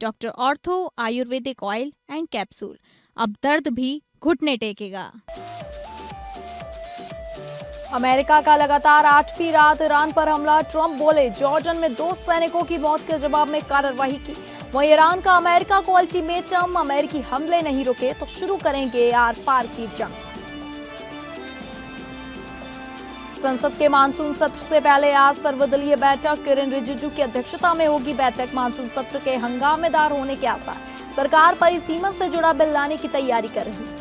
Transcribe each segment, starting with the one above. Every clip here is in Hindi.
Doctor ortho Ayurvedic oil and capsule. अब दर्द भी घुटने टेकेगा। अमेरिका का लगातार 8वीं रात ईरान पर हमला। ट्रंप बोले जॉर्डन में 2 सैनिकों की मौत के जवाब में कार्रवाई की। वहीं ईरान का अमेरिका को अल्टीमेटम, अमेरिकी हमले नहीं रुके तो शुरू करेंगे आर पार की जंग। संसद के मानसून सत्र से पहले आज सर्वदलीय बैठक। किरेन रिजिजू की अध्यक्षता में होगी बैठक। मानसून सत्र के हंगामेदार होने के आसार। सरकार परिसीमन से जुड़ा बिल लाने की तैयारी कर रही है।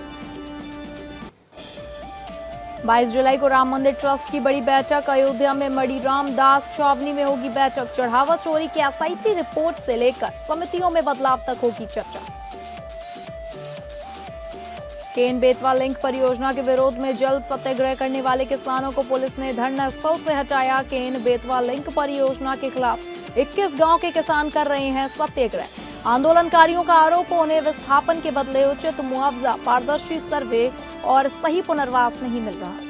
22 जुलाई को राम मंदिर ट्रस्ट की बड़ी बैठक। अयोध्या में मणिराम दास छावनी में होगी बैठक। चढ़ावा चोरी की एसआईटी रिपोर्ट से लेकर समितियों में बदलाव तक होगी चर्चा। केन बेतवा लिंक परियोजना के विरोध में जल सत्याग्रह करने वाले किसानों को पुलिस ने धरना स्थल से हटाया। केन बेतवा लिंक परियोजना के खिलाफ 21 गांव के किसान कर रहे हैं सत्याग्रह। आंदोलनकारियों का आरोप, उन्हें विस्थापन के बदले उचित मुआवजा, पारदर्शी सर्वे और सही पुनर्वास नहीं मिल रहा।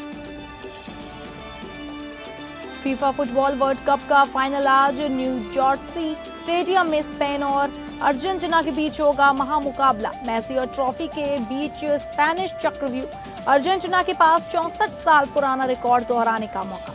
फीफा फुटबॉल वर्ल्ड कप का फाइनल आज न्यू जर्सी स्टेडियम में स्पेन और अर्जेंटीना के बीच होगा महामुकाबला। मेसी और ट्रॉफी के बीच स्पेनिश चक्रव्यूह। अर्जेंटीना के पास 64 साल पुराना रिकॉर्ड दोहराने का मौका।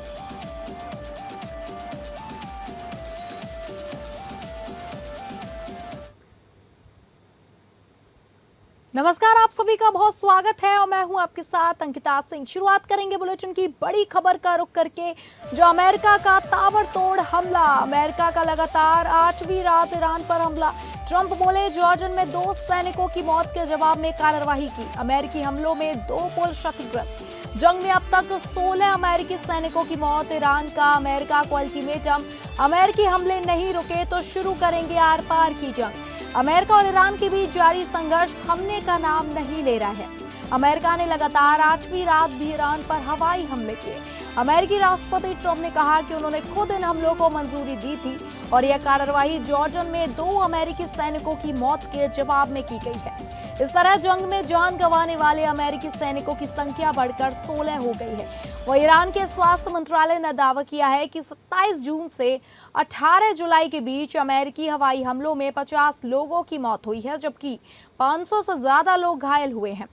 नमस्कार, आप सभी का बहुत स्वागत है और मैं हूं आपके साथ अंकिता सिंह। शुरुआत करेंगे बुलेटिन की बड़ी खबर का रुख करके, जो अमेरिका का ताबड़तोड़ हमला। अमेरिका का लगातार 8वीं रात ईरान पर हमला। ट्रंप बोले जॉर्डन में 2 सैनिकों की मौत के जवाब में कार्रवाई की। अमेरिकी हमलों में 2 पुल क्षतिग्रस्त। जंग में अब तक 16 अमेरिकी सैनिकों की मौत। ईरान का अमेरिका को अल्टीमेटम, अमेरिकी हमले नहीं रुके तो शुरू करेंगे आर पार की जंग। अमेरिका और ईरान के बीच जारी संघर्ष थमने का नाम नहीं ले रहा है। अमेरिका ने लगातार 8वीं रात भी ईरान पर हवाई हमले किए। अमेरिकी राष्ट्रपति ट्रंप ने कहा कि उन्होंने खुद इन हमलों को मंजूरी दी थी और यह कार्रवाई जॉर्डन में 2 अमेरिकी सैनिकों की मौत के जवाब में की गई है। इस तरह जंग में जान गंवाने वाले अमेरिकी सैनिकों की संख्या बढ़कर 16 हो गई है। वह ईरान के स्वास्थ्य मंत्रालय ने दावा किया है कि 27 जून से 18 जुलाई के बीच अमेरिकी हवाई हमलों में 50 लोगों की मौत हुई है, जबकि 500 से ज्यादा लोग घायल हुए हैं।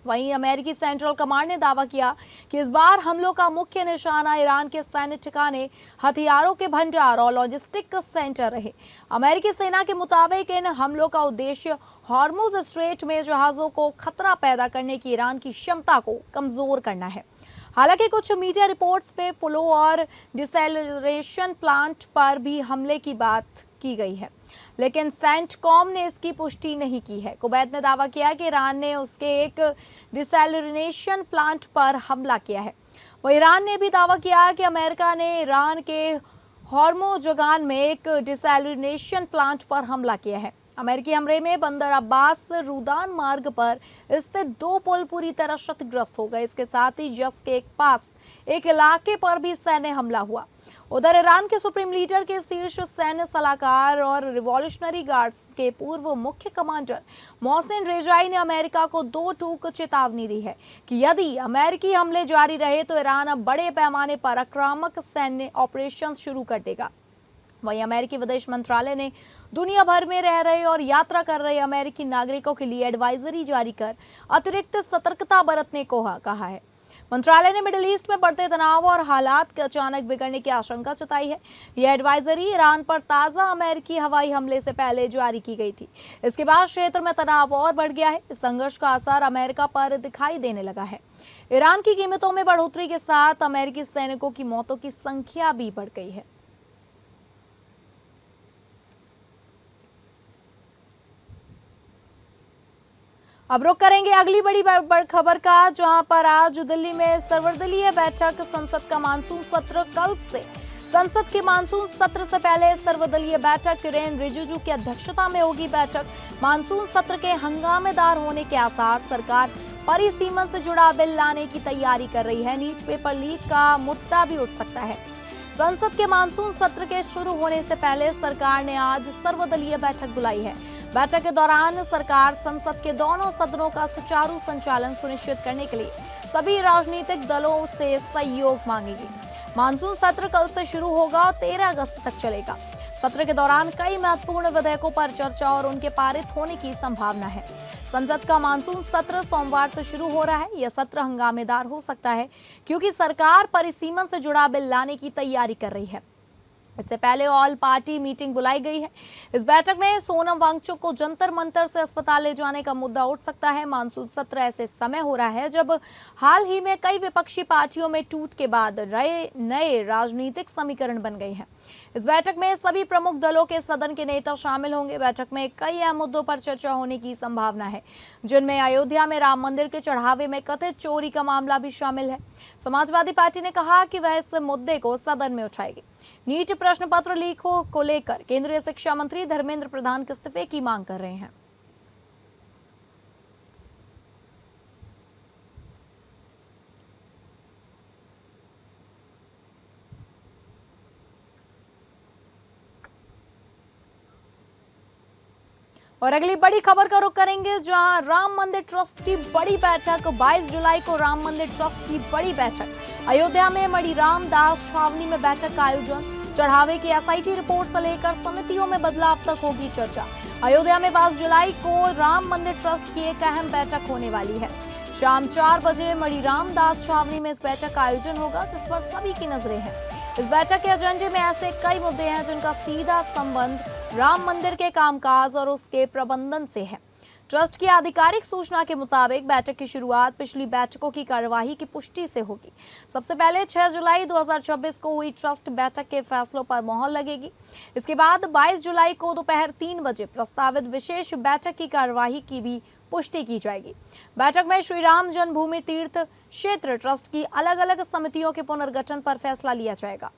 वहीं अमेरिकी सेंट्रल कमांड ने दावा किया कि इस बार हमलों का मुख्य निशाना ईरान के सैन्य ठिकाने, हथियारों के भंडार और लॉजिस्टिक सेंटर रहे। अमेरिकी सेना के मुताबिक इन हमलों का उद्देश्य हॉर्मुज स्ट्रेट में जहाजों को खतरा पैदा करने की ईरान की क्षमता को कमजोर करना है। हालांकि कुछ मीडिया रिपोर्ट्स में पुलों और डिसैलिनेशन प्लांट पर भी हमले की बात की गई है, लेकिन सेंटकॉम ने इसकी पुष्टि नहीं की है। कुवैत ने दावा किया कि ईरान ने उसके एक डिसैलिनेशन प्लांट पर हमला किया है। वह ईरान ने भी दावा किया कि अमेरिका ने ईरान के हॉर्मुज़गान में एक डिसैलिनेशन प्लांट पर हमला किया है। अमेरिकी हमले में बंदर अब्बास रूदान मार्ग पर स्थित 2 पुल पूरी तरह क्षतिग्रस्त हो गए। इसके साथ ही यस के पास एक इलाके पर भी सैन्य हमला हुआ। उधर ईरान के सुप्रीम लीडर के शीर्ष सैन्य सलाहकार और रिवॉल्यूशनरी गार्ड्स के पूर्व मुख्य कमांडर मोहसिन रेजाई ने अमेरिका को 2 टूक चेतावनी दी है कि यदि अमेरिकी हमले जारी रहे तो ईरान अब बड़े पैमाने पर आक्रामक सैन्य ऑपरेशन शुरू कर देगा। वहीं अमेरिकी विदेश मंत्रालय ने दुनिया भर में रह रहे और यात्रा कर रहे अमेरिकी नागरिकों के लिए एडवाइजरी जारी कर अतिरिक्त सतर्कता बरतने को कहा है। मंत्रालय ने मिडिल ईस्ट में बढ़ते तनाव और हालात के अचानक बिगड़ने की आशंका जताई है। यह एडवाइजरी ईरान पर ताज़ा अमेरिकी हवाई हमले से पहले जारी की गई थी। इसके बाद क्षेत्र में तनाव और बढ़ गया है। इस संघर्ष का असर अमेरिका पर दिखाई देने लगा है। ईरान की कीमतों में बढ़ोतरी के साथ अमेरिकी सैनिकों की मौतों की संख्या भी बढ़ गई है। अब रुक करेंगे अगली बड़ी खबर का, जहां पर आज दिल्ली में सर्वदलीय बैठक। संसद का मानसून सत्र कल से। संसद के मानसून सत्र से पहले सर्वदलीय बैठक। किरेन रिजिजू की अध्यक्षता में होगी बैठक। मानसून सत्र के हंगामेदार होने के आसार। सरकार परिसीमन से जुड़ा बिल लाने की तैयारी कर रही है। नीट पेपर लीक का मुद्दा भी उठ सकता है। संसद के मानसून सत्र के शुरू होने से पहले सरकार ने आज सर्वदलीय बैठक बुलाई है। बैठक के दौरान सरकार संसद के दोनों सदनों का सुचारू संचालन सुनिश्चित करने के लिए सभी राजनीतिक दलों से सहयोग मांगेगी। मानसून सत्र कल से शुरू होगा और 13 अगस्त तक चलेगा। सत्र के दौरान कई महत्वपूर्ण विधेयकों पर चर्चा और उनके पारित होने की संभावना है। संसद का मानसून सत्र सोमवार से शुरू हो रहा है। यह सत्र हंगामेदार हो सकता है क्योंकि सरकार परिसीमन से जुड़ा बिल लाने की तैयारी कर रही है। इससे पहले ऑल पार्टी मीटिंग बुलाई गई है। इस बैठक में सोनम वांगचुक को जंतर मंतर से अस्पताल ले जाने का मुद्दा उठ सकता है। मानसून सत्र ऐसे समय हो रहा है जब हाल ही में कई विपक्षी पार्टियों में टूट के बाद नए राजनीतिक समीकरण बन गए हैं। इस बैठक में सभी प्रमुख दलों के सदन के नेता शामिल होंगे। बैठक में कई अहम मुद्दों पर चर्चा होने की संभावना है, जिनमें अयोध्या में राम मंदिर के चढ़ावे में कथित चोरी का मामला भी शामिल है। समाजवादी पार्टी ने कहा कि वह इस मुद्दे को सदन में उठाएगी। नीट प्रश्न पत्र लीकों को लेकर केंद्रीय शिक्षा मंत्री धर्मेंद्र प्रधान के इस्तीफे की मांग कर रहे हैं। और अगली बड़ी खबर का रुख करेंगे, जहां राम मंदिर ट्रस्ट की बड़ी बैठक। 22 जुलाई को राम मंदिर ट्रस्ट की बड़ी बैठक। अयोध्या में मणिराम दास छावनी में बैठक का आयोजन। चढ़ावे की एसआईटी रिपोर्ट से लेकर समितियों में बदलाव तक होगी चर्चा। अयोध्या में 22 जुलाई को राम मंदिर ट्रस्ट की एक अहम बैठक होने वाली है। शाम 4 बजे मणिराम दास छावनी में इस बैठक का आयोजन होगा, जिस पर सभी की नजरें हैं। इस बैठक के एजेंडे में ऐसे कई मुद्दे हैं जिनका सीधा संबंध राम मंदिर के कामकाज और उसके प्रबंधन से है। ट्रस्ट की आधिकारिक सूचना के मुताबिक बैठक की शुरुआत पिछली बैठकों की कार्यवाही की पुष्टि से होगी। सबसे पहले 6 जुलाई 2026 को हुई ट्रस्ट बैठक के फैसलों पर मोहर लगेगी। इसके बाद 22 जुलाई को दोपहर 3 बजे प्रस्तावित विशेष बैठक की कार्यवाही की भी पुष्टि की जाएगी। बैठक में श्री राम जन्मभूमि तीर्थ क्षेत्र ट्रस्ट की अलग अलग समितियों के पुनर्गठन पर फैसला लिया जाएगा।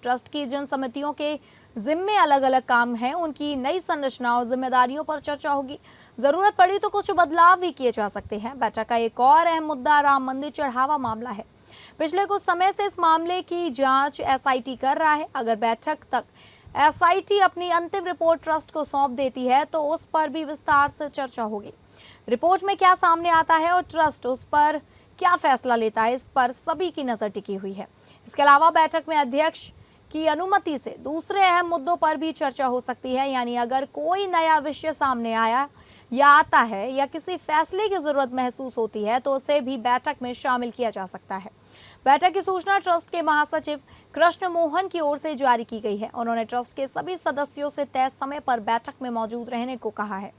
ट्रस्ट की जिन समितियों के जिम्मे अलग अलग काम हैं, उनकी नई संरचना और जिम्मेदारियों पर चर्चा होगी। जरूरत पड़ी तो कुछ बदलाव भी किए जा सकते हैं। बैठक का एक और अहम मुद्दा राम मंदिर चढ़ावा मामला है। पिछले कुछ समय से इस मामले की जांच एसआईटी कर रहा है। अगर बैठक तक एसआईटी अपनी अंतिम रिपोर्ट ट्रस्ट को सौंप देती है तो उस पर भी विस्तार से चर्चा होगी। रिपोर्ट में क्या सामने आता है और ट्रस्ट उस पर क्या फैसला लेता है, इस पर सभी की नजर टिकी हुई है। इसके अलावा बैठक में अध्यक्ष की अनुमति से दूसरे अहम मुद्दों पर भी चर्चा हो सकती है। यानी अगर कोई नया विषय सामने आया या आता है या किसी फैसले की जरूरत महसूस होती है तो उसे भी बैठक में शामिल किया जा सकता है। बैठक की सूचना ट्रस्ट के महासचिव कृष्ण मोहन की ओर से जारी की गई है। उन्होंने ट्रस्ट के सभी सदस्यों से तय समय पर बैठक में मौजूद रहने को कहा है।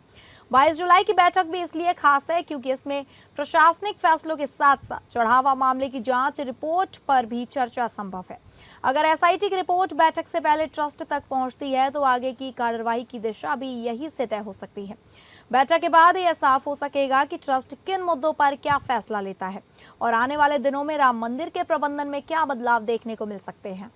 22 जुलाई की बैठक भी इसलिए खास है क्योंकि इसमें प्रशासनिक फैसलों के साथ साथ चढ़ावा मामले की जांच रिपोर्ट पर भी चर्चा संभव है। अगर एसआईटी की रिपोर्ट बैठक से पहले ट्रस्ट तक पहुंचती है तो आगे की कार्यवाही की दिशा भी यही से तय हो सकती है। बैठक के बाद यह साफ हो सकेगा कि ट्रस्ट किन मुद्दों पर क्या फैसला लेता है और आने वाले दिनों में राम मंदिर के प्रबंधन में क्या बदलाव देखने को मिल सकते हैं।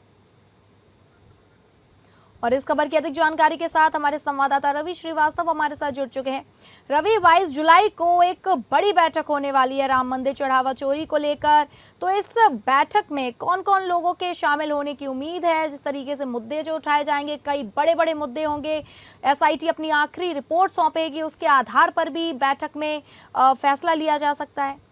और इस खबर की अधिक जानकारी के साथ हमारे संवाददाता रवि श्रीवास्तव हमारे साथ जुड़ चुके हैं। रवि, 22 जुलाई को एक बड़ी बैठक होने वाली है राम मंदिर चढ़ावा चोरी को लेकर, तो इस बैठक में कौन कौन लोगों के शामिल होने की उम्मीद है? जिस तरीके से मुद्दे जो उठाए जाएंगे, कई बड़े बड़े मुद्दे होंगे। एसआईटी अपनी आखिरी रिपोर्ट सौंपेगी, उसके आधार पर भी बैठक में फैसला लिया जा सकता है।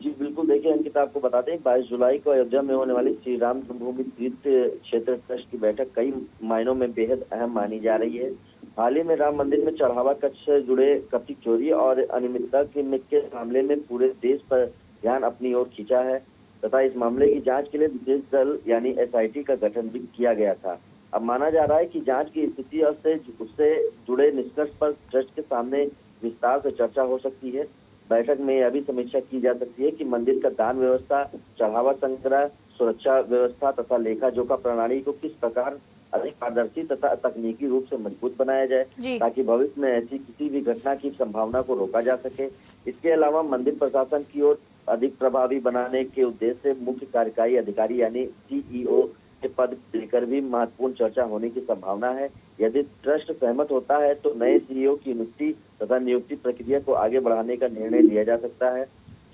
जी बिल्कुल, देखिए अंकिता, आपको बता दें 22 जुलाई को अयोध्या में होने वाली श्री राम जन्मभूमि तीर्थ क्षेत्र ट्रस्ट की बैठक कई मायनों में बेहद अहम मानी जा रही है। हाल ही में राम मंदिर में चढ़ावा कक्ष से जुड़े कथित चोरी और अनियमितता के मामले में पूरे देश पर ध्यान अपनी ओर खींचा है तथा इस मामले की जांच के लिए विशेष दल यानी एसआईटी का गठन भी किया गया था। अब माना जा रहा है कि जांच की स्थिति और उससे जुड़े निष्कर्ष पर ट्रस्ट के सामने विस्तार से चर्चा हो सकती है। बैठक में यह भी समीक्षा की जा सकती है कि मंदिर का दान व्यवस्था, चढ़ावा संग्रह, सुरक्षा व्यवस्था तथा लेखा जोखा प्रणाली को किस प्रकार अधिक पारदर्शी तथा तकनीकी रूप से मजबूत बनाया जाए ताकि भविष्य में ऐसी किसी भी घटना की संभावना को रोका जा सके। इसके अलावा मंदिर प्रशासन की ओर अधिक प्रभावी बनाने के उद्देश्य से मुख्य कार्यकारी अधिकारी यानी सीईओ के पद लेकर भी महत्वपूर्ण चर्चा होने की संभावना है। यदि ट्रस्ट सहमत होता है तो नए सीईओ की नियुक्ति तथा नियुक्ति प्रक्रिया को आगे बढ़ाने का निर्णय लिया जा सकता है।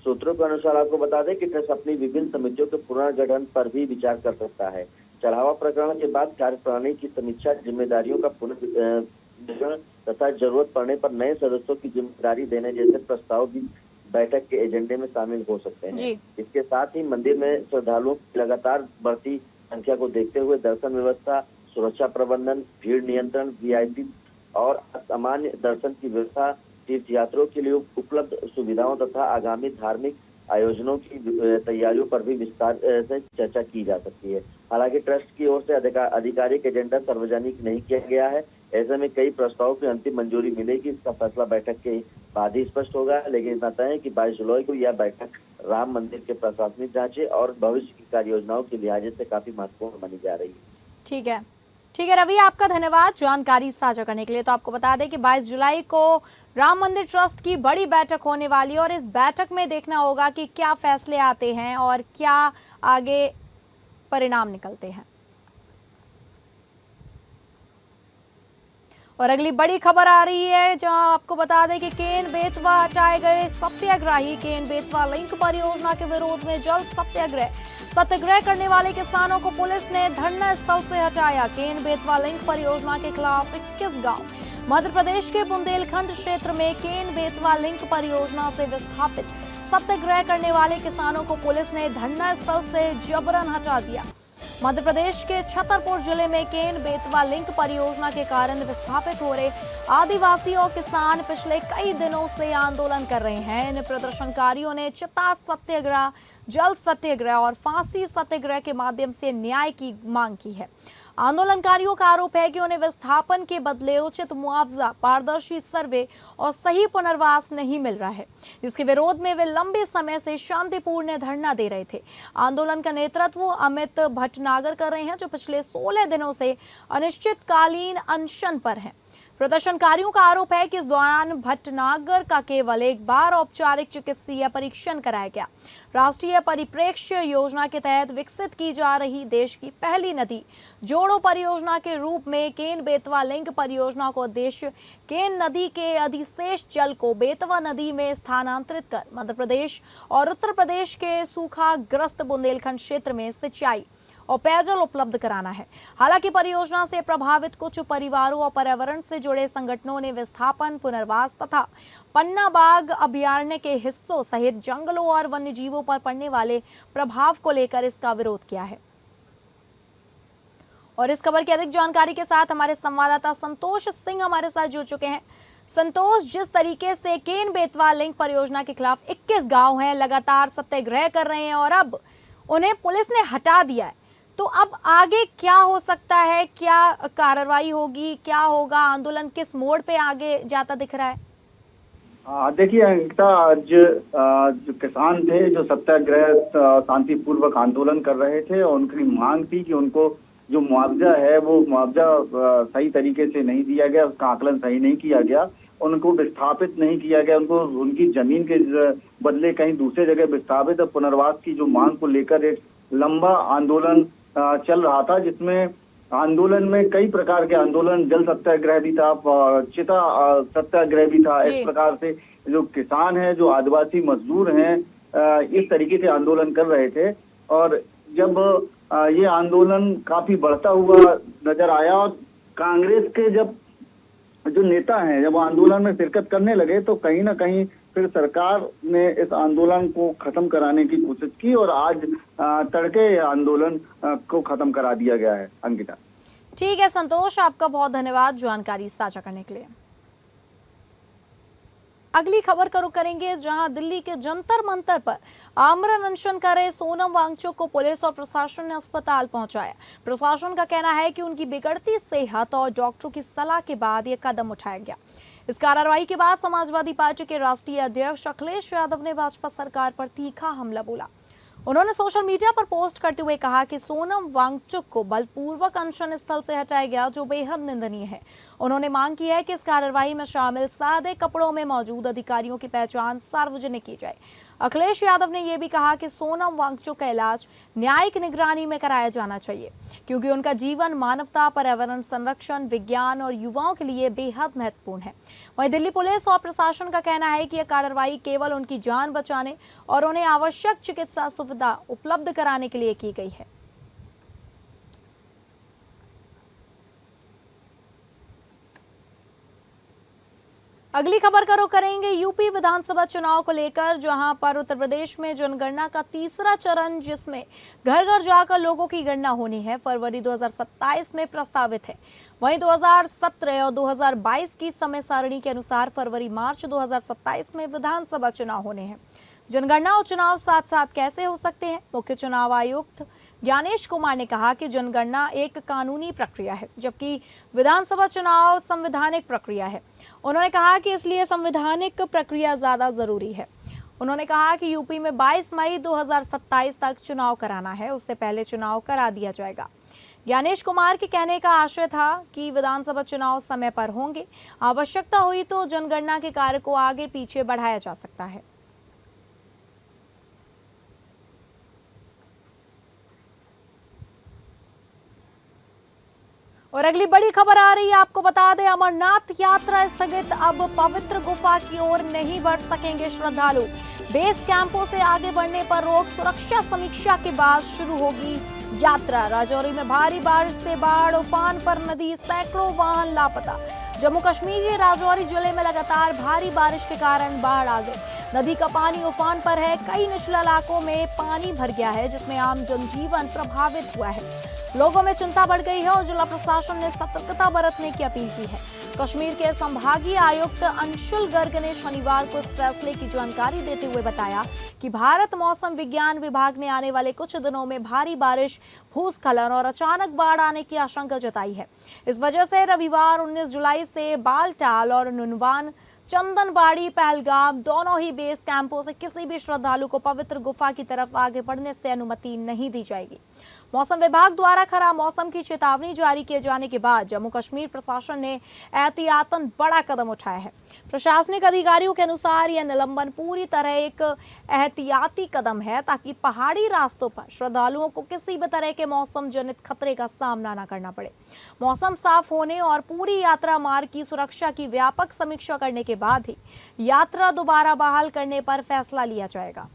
सूत्रों के अनुसार आपको बता दें कि ट्रस्ट अपनी विभिन्न समितियों के पुनर्गठन पर भी विचार कर सकता है। चढ़ावा प्रकरण के बाद कार्यप्रणाली की समीक्षा, जिम्मेदारियों का पुनर्वितरण तथा जरूरत पड़ने पर नए सदस्यों की जिम्मेदारी देने जैसे प्रस्ताव भी बैठक के एजेंडे में शामिल हो सकते हैं। इसके साथ ही मंदिर में श्रद्धालुओं की लगातार बढ़ती संख्या को देखते हुए दर्शन व्यवस्था, सुरक्षा प्रबंधन, भीड़ नियंत्रण, वीआईपी और सामान्य दर्शन की व्यवस्था, तीर्थयात्रियों के लिए उपलब्ध सुविधाओं तथा आगामी धार्मिक आयोजनों की तैयारियों पर भी विस्तार से चर्चा की जा सकती है। हालांकि ट्रस्ट की ओर से आधिकारिक एजेंडा सार्वजनिक नहीं किया गया है। ऐसे में कई प्रस्तावों की अंतिम मंजूरी मिलेगी, इसका फैसला बैठक के बाद ही स्पष्ट होगा। लेकिन इतना तय है कि 22 जुलाई को यह बैठक राम मंदिर के प्रशासनिक ढांचे और भविष्य की कार्य योजनाओं के लिहाज से काफी महत्वपूर्ण मानी जा रही है। ठीक है रवि, आपका धन्यवाद जानकारी साझा करने के लिए। तो आपको बता दें कि 22 जुलाई को राम मंदिर ट्रस्ट की बड़ी बैठक होने वाली है और इस बैठक में देखना होगा कि क्या फैसले आते हैं और क्या आगे परिणाम निकलते हैं। और अगली बड़ी खबर आ रही है, जहां आपको बता दें कि केन बेतवा हटाए गए सत्याग्रही। केन बेतवा लिंक परियोजना के विरोध में जल सत्याग्रह करने वाले किसानों को पुलिस ने धरना स्थल से हटाया। केन बेतवा लिंक परियोजना के खिलाफ 21 गांव मध्य प्रदेश के बुंदेलखंड क्षेत्र में केन बेतवा लिंक परियोजना से विस्थापित सत्याग्रह करने वाले किसानों को पुलिस ने धरना स्थल से जबरन हटा दिया। मध्य प्रदेश के छतरपुर जिले में केन बेतवा लिंक परियोजना के कारण विस्थापित हो रहे आदिवासी और किसान पिछले कई दिनों से आंदोलन कर रहे हैं। इन प्रदर्शनकारियों ने चिता सत्याग्रह, जल सत्याग्रह और फांसी सत्याग्रह के माध्यम से न्याय की मांग की है। आंदोलनकारियों का आरोप है कि उन्हें विस्थापन के बदले उचित मुआवजा, पारदर्शी सर्वे और सही पुनर्वास नहीं मिल रहा है, जिसके विरोध में वे लंबे समय से शांतिपूर्ण धरना दे रहे थे। आंदोलन का नेतृत्व अमित भटनागर कर रहे हैं, जो पिछले 16 दिनों से अनिश्चितकालीन अनशन पर हैं। प्रदर्शनकारियों का आरोप है कि इस दौरान भटनागर का केवल एक बार औपचारिक चिकित्सीय परीक्षण कराया गया। राष्ट्रीय परिप्रेक्ष्य योजना के तहत विकसित की जा रही देश की पहली नदी जोड़ो परियोजना के रूप में केन बेतवा लिंक परियोजना का उद्देश्य केन नदी के अधिशेष जल को बेतवा नदी में स्थानांतरित कर मध्य प्रदेश और उत्तर प्रदेश के सूखाग्रस्त बुंदेलखंड क्षेत्र में सिंचाई और पेयजल उपलब्ध कराना है। हालांकि परियोजना से प्रभावित कुछ परिवारों और पर्यावरण से जुड़े संगठनों ने विस्थापन, पुनर्वास तथा पन्ना बाग अभयारण्य के हिस्सों सहित जंगलों और वन्यजीवों पर पड़ने वाले प्रभाव को लेकर इसका विरोध किया है। और इस खबर की अधिक जानकारी के साथ हमारे संवाददाता संतोष सिंह हमारे साथ जुड़ चुके हैं। संतोष, जिस तरीके से केन बेतवा लिंक परियोजना के खिलाफ 21 गांव हैं लगातार सत्याग्रह कर रहे हैं और अब उन्हें पुलिस ने हटा दिया है, तो अब आगे क्या हो सकता है? क्या कार्रवाई होगी, क्या होगा? आंदोलन किस मोड़ पे आगे जाता दिख रहा है? देखिए अंकिता, आज जो किसान थे जो सत्याग्रह शांतिपूर्वक आंदोलन कर रहे थे और उनकी मांग थी कि उनको जो मुआवजा है वो मुआवजा सही तरीके से नहीं दिया गया, उसका आकलन सही नहीं किया गया, उनको विस्थापित नहीं किया गया, उनको उनकी जमीन के बदले कहीं दूसरे जगह विस्थापित और पुनर्वास की जो मांग को लेकर एक लंबा आंदोलन चल रहा था, जिसमें आंदोलन में कई प्रकार के आंदोलन, जल सत्याग्रह भी था, चिता सत्याग्रह भी था। इस प्रकार से जो किसान हैं, जो आदिवासी मजदूर हैं, इस तरीके से आंदोलन कर रहे थे। और जब ये आंदोलन काफी बढ़ता हुआ नजर आया और कांग्रेस के जब जो नेता हैं जब आंदोलन में शिरकत करने लगे, तो कहीं ना कहीं फिर सरकार ने इस आंदोलन को खत्म कराने की कोशिश की और आज तड़के आंदोलन को खत्म करा दिया गया है। अंकिता, ठीक है संतोष, आपका बहुत धन्यवाद जानकारी साझा करने के लिए। अगली खबर का रुख करेंगे, जहां दिल्ली के जंतर मंतर पर आमरण अनशन कर रहे सोनम वांगचुक को पुलिस और प्रशासन ने अस्पताल पहुंचाया। प्रशासन का कहना है कि उनकी बिगड़ती सेहत और डॉक्टरों की सलाह के बाद यह कदम उठाया गया। इस कार्रवाई के बाद समाजवादी पार्टी के राष्ट्रीय अध्यक्ष अखिलेश यादव ने भाजपा सरकार पर तीखा हमला बोला। उन्होंने सोशल मीडिया पर पोस्ट करते हुए कहा कि सोनम वांगचुक को बलपूर्वक अनशन स्थल से हटाया गया, जो बेहद निंदनीय है। उन्होंने मांग की है कि इस कार्रवाई में शामिल सादे कपड़ों में मौजूद अधिकारियों की पहचान सार्वजनिक की जाए। अखिलेश यादव ने यह भी कहा कि सोनम वांगचुक का इलाज न्यायिक निगरानी में कराया जाना चाहिए, क्योंकि उनका जीवन मानवता, पर्यावरण संरक्षण, विज्ञान और युवाओं के लिए बेहद महत्वपूर्ण है। वहीं दिल्ली पुलिस और प्रशासन का कहना है कि यह कार्रवाई केवल उनकी जान बचाने और उन्हें आवश्यक चिकित्सा सुविधा उपलब्ध कराने के लिए की गई है। अगली खबर का रुख करेंगे यूपी विधानसभा चुनाव को लेकर, जहां पर उत्तर प्रदेश में जनगणना का तीसरा चरण, जिसमें घर घर जाकर लोगों की गणना होनी है, फरवरी 2027 में प्रस्तावित है। वहीं 2017 और 2022 की समय सारणी के अनुसार फरवरी मार्च 2027 में विधानसभा चुनाव होने हैं। जनगणना और चुनाव साथ साथ कैसे हो सकते हैं? मुख्य चुनाव आयुक्त ज्ञानेश कुमार ने कहा कि जनगणना एक कानूनी प्रक्रिया है, जबकि विधानसभा चुनाव संवैधानिक प्रक्रिया है। उन्होंने कहा कि इसलिए संवैधानिक प्रक्रिया ज्यादा जरूरी है। उन्होंने कहा कि यूपी में 22 मई 2027 तक चुनाव कराना है, उससे पहले चुनाव करा दिया जाएगा। ज्ञानेश कुमार के कहने का आशय था कि विधानसभा चुनाव समय पर होंगे, आवश्यकता हुई तो जनगणना के कार्य को आगे पीछे बढ़ाया जा सकता है। और अगली बड़ी खबर आ रही है, आपको बता दें, अमरनाथ यात्रा स्थगित, अब पवित्र गुफा की ओर नहीं बढ़ सकेंगे श्रद्धालु। बेस कैंपों से आगे बढ़ने पर रोक, सुरक्षा समीक्षा के बाद शुरू होगी यात्रा। राजौरी में भारी बारिश से बाढ़, उफान पर नदी, सैकड़ों वाहन लापता। जम्मू कश्मीर के राजौरी जिले में लगातार भारी बारिश के कारण बाढ़ आ गई। नदी का पानी उफान पर है, कई निचले इलाकों में पानी भर गया है, जिसमें आम जनजीवन प्रभावित हुआ है। लोगों में चिंता बढ़ गई है और जिला प्रशासन ने सतर्कता बरतने की अपील की है। कश्मीर के संभागीय आयुक्त अंशुल गर्ग ने शनिवार को इस फैसले की जानकारी देते हुए बताया कि भारत मौसम विज्ञान विभाग ने आने वाले कुछ दिनों में भारी बारिश, भूस्खलन और अचानक बाढ़ आने की आशंका जताई है। इस वजह से रविवार 19 जुलाई से बालटाल और नुनवान, चंदनबाड़ी, पहलगाम दोनों ही बेस कैंपों से किसी भी श्रद्धालु को पवित्र गुफा की तरफ आगे बढ़ने से अनुमति नहीं दी जाएगी। मौसम विभाग द्वारा खराब मौसम की चेतावनी जारी किए जाने के बाद जम्मू कश्मीर प्रशासन ने एहतियातन बड़ा कदम उठाया है। प्रशासनिक अधिकारियों के अनुसार यह निलंबन पूरी तरह एक एहतियाती कदम है, ताकि पहाड़ी रास्तों पर श्रद्धालुओं को किसी भी तरह के मौसम जनित खतरे का सामना न करना पड़े। मौसम साफ होने और पूरी यात्रा मार्ग की सुरक्षा की व्यापक समीक्षा करने के बाद ही यात्रा दोबारा बहाल करने पर फैसला लिया जाएगा।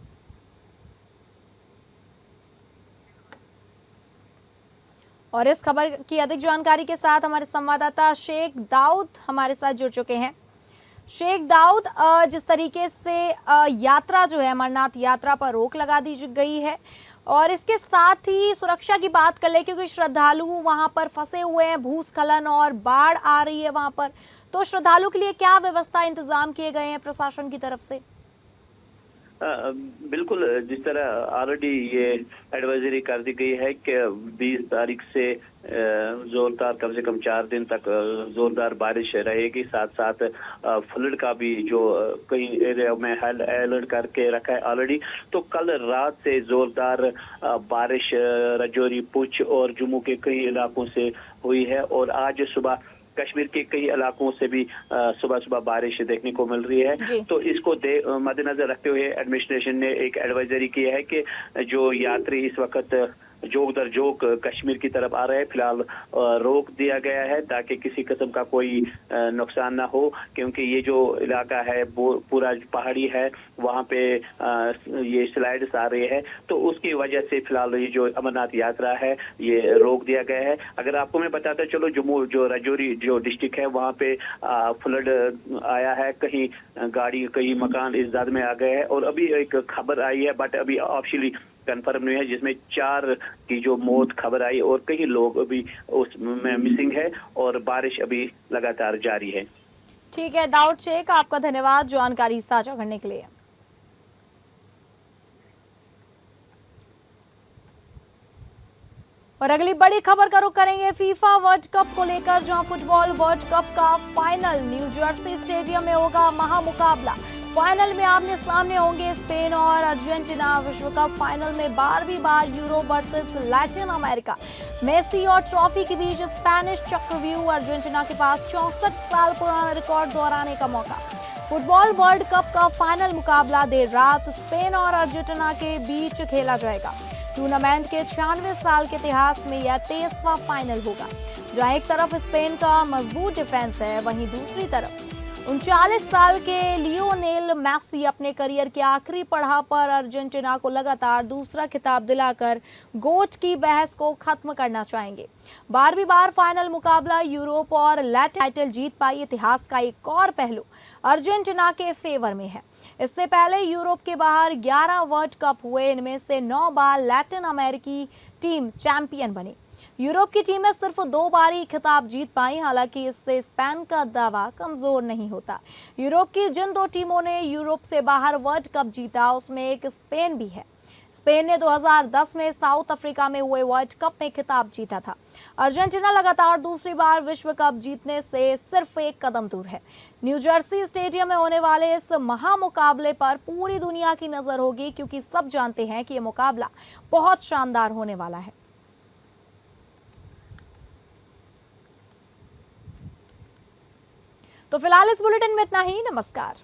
और इस खबर की अधिक जानकारी के साथ हमारे संवाददाता शेख दाऊद हमारे साथ जुड़ चुके हैं। शेख दाऊद, जिस तरीके से यात्रा जो है, अमरनाथ यात्रा पर रोक लगा दी गई है, और इसके साथ ही सुरक्षा की बात कर ले, क्योंकि श्रद्धालु वहां पर फंसे हुए हैं, भूस्खलन और बाढ़ आ रही है वहां पर, तो श्रद्धालु के लिए क्या व्यवस्था इंतजाम किए गए हैं प्रशासन की तरफ से? बिल्कुल, जिस तरह ऑलरेडी ये एडवाइजरी कर दी गई है कि 20 तारीख से जोरदार, कम से कम 4 दिन तक जोरदार बारिश रहेगी। साथ साथ फ्लड का भी जो कई एरिया में अलर्ट करके रखा है ऑलरेडी। तो कल रात से जोरदार बारिश राजौरी, पुंछ और जम्मू के कई इलाकों से हुई है, और आज सुबह कश्मीर के कई इलाकों से भी सुबह सुबह बारिश देखने को मिल रही है। तो इसको मद्देनजर रखते हुए एडमिनिस्ट्रेशन ने एक एडवाइजरी की है कि जो यात्री इस वक्त जोक दर जोक कश्मीर की तरफ आ रहे हैं, फिलहाल रोक दिया गया है, ताकि किसी किस्म का कोई नुकसान ना हो, क्योंकि ये जो इलाका है वो पूरा पहाड़ी है, वहाँ पे ये स्लाइड्स आ रही है, तो उसकी वजह से फिलहाल ये जो अमरनाथ यात्रा है ये रोक दिया गया है। अगर आपको मैं बताता चलो, जम्मू जो राजौरी जो डिस्ट्रिक्ट है वहाँ पे फ्लड आया है, कहीं गाड़ी, कई मकान इस ज़द में आ गए हैं, और अभी एक खबर आई है, बट अभी ऑफिशियली कन्फर्म नहीं है, जिसमें 4 की जो मौत खबर आई और कई लोग अभी उसमें मिसिंग है, और बारिश अभी लगातार जारी है। ठीक है दाऊद शेख, आपका धन्यवाद जानकारी साझा करने के लिए। और अगली बड़ी खबर का रुख करेंगे फीफा वर्ल्ड कप को लेकर, जहां फुटबॉल वर्ल्ड कप का फाइनल न्यू जर्सी स्टेडियम में होगा महामुकाबला। फाइनल में आमने सामने होंगे स्पेन और अर्जेंटीना। विश्व कप फाइनल में 12वीं बार Euro versus Latin America. Messi और ट्रॉफी के बीच स्पेनिश चक्रव्यूह, अर्जेंटीना के पास 64 साल पुराना रिकॉर्ड दोहराने का मौका। फुटबॉल वर्ल्ड कप का फाइनल मुकाबला देर रात स्पेन और अर्जेंटीना के बीच खेला जाएगा। टूर्नामेंट के 96 साल के इतिहास में यह 23वां फाइनल होगा, जहां एक तरफ स्पेन का मजबूत डिफेंस है, वहीं दूसरी तरफ 39 साल के लियोनेल मेसी अपने करियर के आखिरी पड़ाव पर अर्जेंटीना को लगातार दूसरा खिताब दिलाकर गोट की बहस को खत्म करना चाहेंगे। 12वीं बार फाइनल मुकाबला यूरोप और लैटिन टाइटल जीत पाई इतिहास का एक और पहलू अर्जेंटीना के फेवर में है। इससे पहले यूरोप के बाहर 11 वर्ल्ड कप हुए, इनमें से 9 बार लैटिन अमेरिकी टीम चैंपियन बनी। यूरोप की टीमें सिर्फ 2 बार ही खिताब जीत पाई, हालांकि इससे स्पेन का दावा कमजोर नहीं होता। यूरोप की जिन 2 टीमों ने यूरोप से बाहर वर्ल्ड कप जीता, उसमें एक स्पेन भी है। स्पेन ने 2010 में साउथ अफ्रीका में हुए वर्ल्ड कप में खिताब जीता था। अर्जेंटीना लगातार दूसरी बार विश्व कप जीतने से सिर्फ एक कदम दूर है। न्यू जर्सी स्टेडियम में होने वाले इस महामुकाबले पर पूरी दुनिया की नजर होगी, क्योंकि सब जानते हैं कि यह मुकाबला बहुत शानदार होने वाला है। तो फिलहाल इस बुलेटिन में इतना ही। नमस्कार।